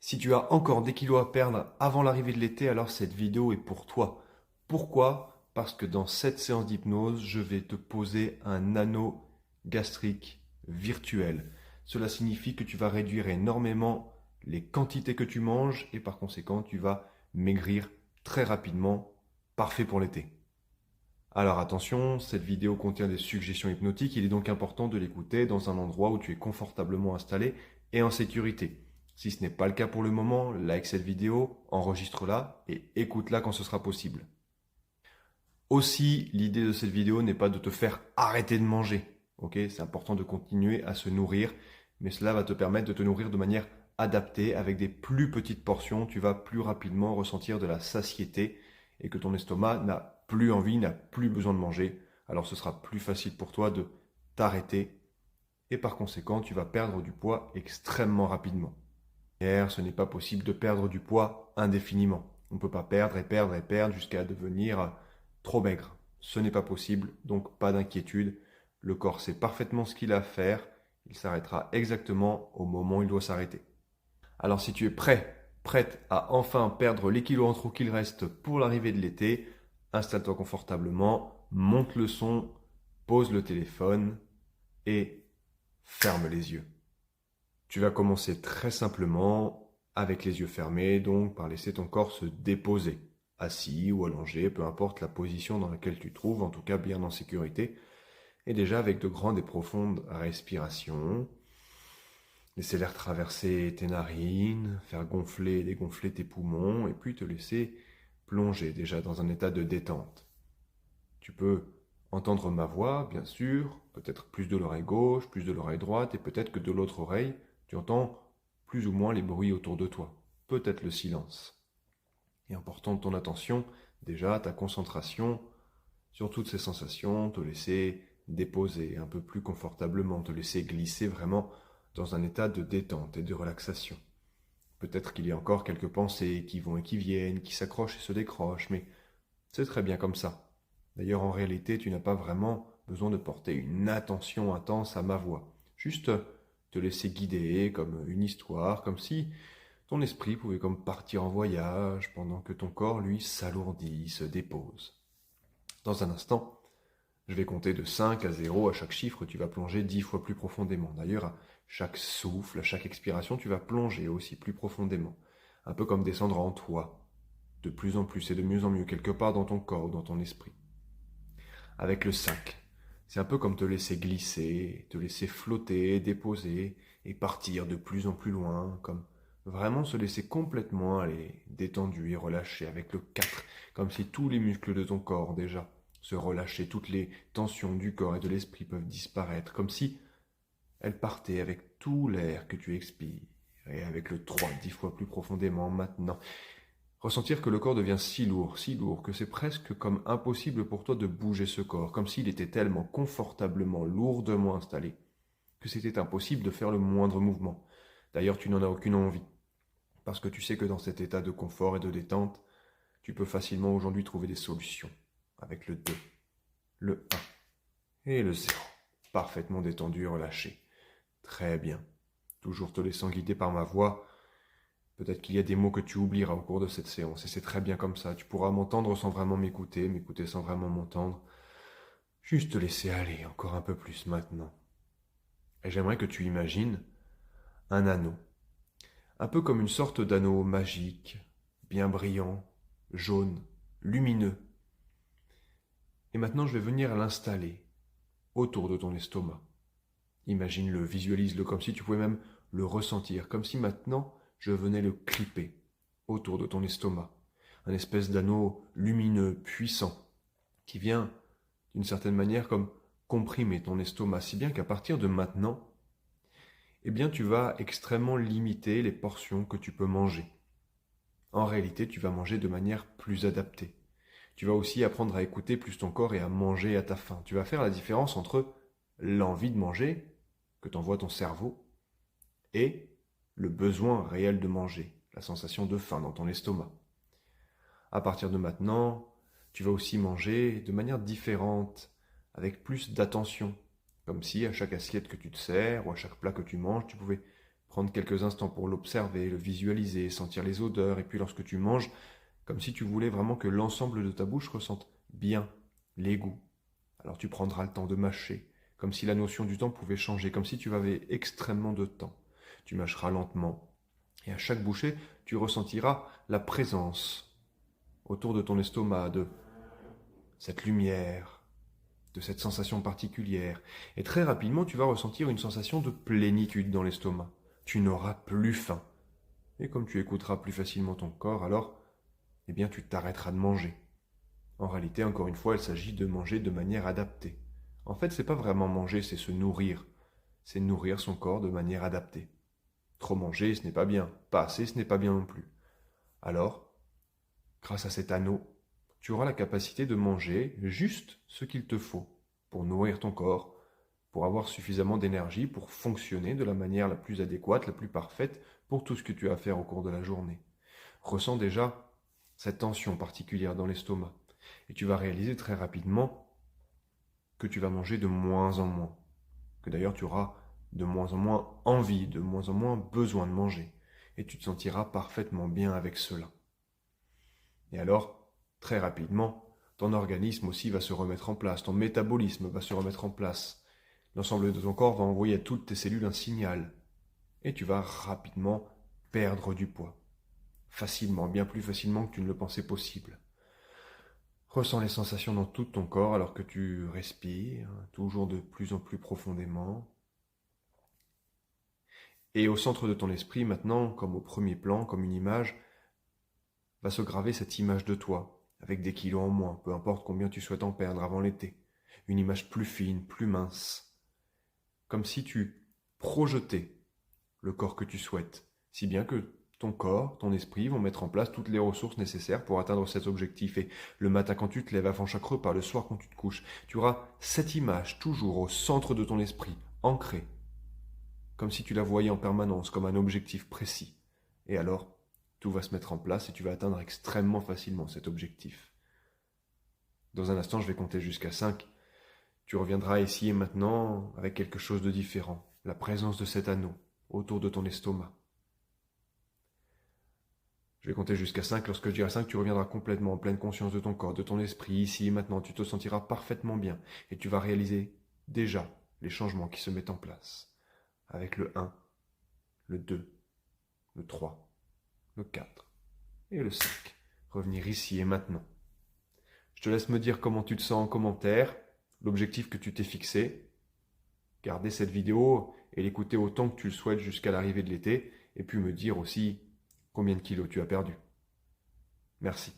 Si tu as encore des kilos à perdre avant l'arrivée de l'été, alors cette vidéo est pour toi. Pourquoi? Parce que dans cette séance d'hypnose, je vais te poser un anneau gastrique virtuel. Cela signifie que tu vas réduire énormément les quantités que tu manges et par conséquent, tu vas maigrir très rapidement. Parfait pour l'été. Alors attention, cette vidéo contient des suggestions hypnotiques, il est donc important de l'écouter dans un endroit où tu es confortablement installé et en sécurité. Si ce n'est pas le cas pour le moment, like cette vidéo, enregistre-la et écoute-la quand ce sera possible. Aussi, l'idée de cette vidéo n'est pas de te faire arrêter de manger. Ok, c'est important de continuer à se nourrir, mais cela va te permettre de te nourrir de manière adaptée avec des plus petites portions. Tu vas plus rapidement ressentir de la satiété et que ton estomac n'a plus envie, n'a plus besoin de manger. Alors ce sera plus facile pour toi de t'arrêter et par conséquent, tu vas perdre du poids extrêmement rapidement. Et ce n'est pas possible de perdre du poids indéfiniment. On ne peut pas perdre et perdre et perdre jusqu'à devenir trop maigre. Ce n'est pas possible, donc pas d'inquiétude. Le corps sait parfaitement ce qu'il a à faire. Il s'arrêtera exactement au moment où il doit s'arrêter. Alors si tu es prête à enfin perdre les kilos en trop qu'il reste pour l'arrivée de l'été, installe-toi confortablement, monte le son, pose le téléphone et ferme les yeux. Tu vas commencer très simplement avec les yeux fermés, donc par laisser ton corps se déposer, assis ou allongé, peu importe la position dans laquelle tu te trouves, en tout cas bien en sécurité, et déjà avec de grandes et profondes respirations. Laisser l'air traverser tes narines, faire gonfler et dégonfler tes poumons, et puis te laisser plonger déjà dans un état de détente. Tu peux entendre ma voix, bien sûr, peut-être plus de l'oreille gauche, plus de l'oreille droite, et peut-être que de l'autre oreille, tu entends plus ou moins les bruits autour de toi, peut-être le silence. Et en portant ton attention, déjà ta concentration sur toutes ces sensations, te laisser déposer un peu plus confortablement, te laisser glisser vraiment dans un état de détente et de relaxation. Peut-être qu'il y a encore quelques pensées qui vont et qui viennent, qui s'accrochent et se décrochent, mais c'est très bien comme ça. D'ailleurs, en réalité, tu n'as pas vraiment besoin de porter une attention intense à ma voix. Juste te laisser guider comme une histoire, comme si ton esprit pouvait comme partir en voyage pendant que ton corps, lui, s'alourdit, se dépose. Dans un instant, je vais compter de 5 à 0. À chaque chiffre, tu vas plonger 10 fois plus profondément. D'ailleurs, à chaque souffle, à chaque expiration, tu vas plonger aussi plus profondément. Un peu comme descendre en toi, de plus en plus et de mieux en mieux, quelque part dans ton corps ou dans ton esprit. Avec le 5, c'est un peu comme te laisser glisser, te laisser flotter, déposer et partir de plus en plus loin, comme vraiment se laisser complètement aller, détendu et relâché. Avec le 4, comme si tous les muscles de ton corps déjà se relâchaient, toutes les tensions du corps et de l'esprit peuvent disparaître, comme si elles partaient avec tout l'air que tu expires. Et avec le 3, 10 fois plus profondément maintenant. Ressentir que le corps devient si lourd, que c'est presque comme impossible pour toi de bouger ce corps, comme s'il était tellement confortablement, lourdement installé, que c'était impossible de faire le moindre mouvement. D'ailleurs, tu n'en as aucune envie, parce que tu sais que dans cet état de confort et de détente, tu peux facilement aujourd'hui trouver des solutions, avec le 2, le 1 et le 0, parfaitement détendu et relâché. Très bien, toujours te laissant guider par ma voix. Peut-être qu'il y a des mots que tu oublieras au cours de cette séance, et c'est très bien comme ça. Tu pourras m'entendre sans vraiment m'écouter, m'écouter sans vraiment m'entendre. Juste te laisser aller encore un peu plus maintenant. Et j'aimerais que tu imagines un anneau, un peu comme une sorte d'anneau magique, bien brillant, jaune, lumineux. Et maintenant je vais venir l'installer autour de ton estomac. Imagine-le, visualise-le comme si tu pouvais même le ressentir, comme si maintenant je venais le clipper autour de ton estomac. Un espèce d'anneau lumineux, puissant, qui vient d'une certaine manière comme comprimer ton estomac, si bien qu'à partir de maintenant, eh bien tu vas extrêmement limiter les portions que tu peux manger. En réalité, tu vas manger de manière plus adaptée. Tu vas aussi apprendre à écouter plus ton corps et à manger à ta faim. Tu vas faire la différence entre l'envie de manger que t'envoie ton cerveau et le besoin réel de manger, la sensation de faim dans ton estomac. À partir de maintenant, tu vas aussi manger de manière différente, avec plus d'attention, comme si à chaque assiette que tu te sers ou à chaque plat que tu manges, tu pouvais Prendre quelques instants pour l'observer, le visualiser, sentir les odeurs, et puis lorsque tu manges, comme si tu voulais vraiment que l'ensemble de ta bouche ressente bien les goûts. Alors tu prendras le temps de mâcher, comme si la notion du temps pouvait changer, comme si tu avais extrêmement de temps. Tu mâcheras lentement, et à chaque bouchée, tu ressentiras la présence autour de ton estomac de cette lumière, de cette sensation particulière. Et très rapidement, tu vas ressentir une sensation de plénitude dans l'estomac. Tu n'auras plus faim. Et comme tu écouteras plus facilement ton corps, alors, eh bien, tu t'arrêteras de manger. En réalité, encore une fois, il s'agit de manger de manière adaptée. En fait, c'est pas vraiment manger, c'est se nourrir. C'est nourrir son corps de manière adaptée. Trop manger, ce n'est pas bien. Pas assez, ce n'est pas bien non plus. Alors, grâce à cet anneau, tu auras la capacité de manger juste ce qu'il te faut pour nourrir ton corps, pour avoir suffisamment d'énergie pour fonctionner de la manière la plus adéquate, la plus parfaite pour tout ce que tu as à faire au cours de la journée. Ressens déjà cette tension particulière dans l'estomac et tu vas réaliser très rapidement que tu vas manger de moins en moins, que d'ailleurs tu auras de moins en moins envie, de moins en moins besoin de manger et tu te sentiras parfaitement bien avec cela. Et alors, très rapidement, ton organisme aussi va se remettre en place, ton métabolisme va se remettre en place. L'ensemble de ton corps va envoyer à toutes tes cellules un signal. Et tu vas rapidement perdre du poids. Facilement, bien plus facilement que tu ne le pensais possible. Ressens les sensations dans tout ton corps alors que tu respires, toujours de plus en plus profondément. Et au centre de ton esprit, maintenant, comme au premier plan, comme une image, va se graver cette image de toi, avec des kilos en moins, peu importe combien tu souhaites en perdre avant l'été. Une image plus fine, plus mince. Comme si tu projetais le corps que tu souhaites, si bien que ton corps, ton esprit vont mettre en place toutes les ressources nécessaires pour atteindre cet objectif. Et le matin quand tu te lèves, avant chaque repas, le soir quand tu te couches, tu auras cette image toujours au centre de ton esprit, ancrée, comme si tu la voyais en permanence, comme un objectif précis. Et alors, tout va se mettre en place et tu vas atteindre extrêmement facilement cet objectif. Dans un instant, je vais compter jusqu'à 5. Tu reviendras ici et maintenant avec quelque chose de différent, la présence de cet anneau autour de ton estomac. Je vais compter jusqu'à 5. Lorsque je dirai 5, tu reviendras complètement en pleine conscience de ton corps, de ton esprit, ici et maintenant. Tu te sentiras parfaitement bien et tu vas réaliser déjà les changements qui se mettent en place. Avec le 1, le 2, le 3, le 4 et le 5. Revenir ici et maintenant. Je te laisse me dire comment tu te sens en commentaire, l'objectif que tu t'es fixé. Garder cette vidéo et l'écouter autant que tu le souhaites jusqu'à l'arrivée de l'été, et puis me dire aussi combien de kilos tu as perdu. Merci.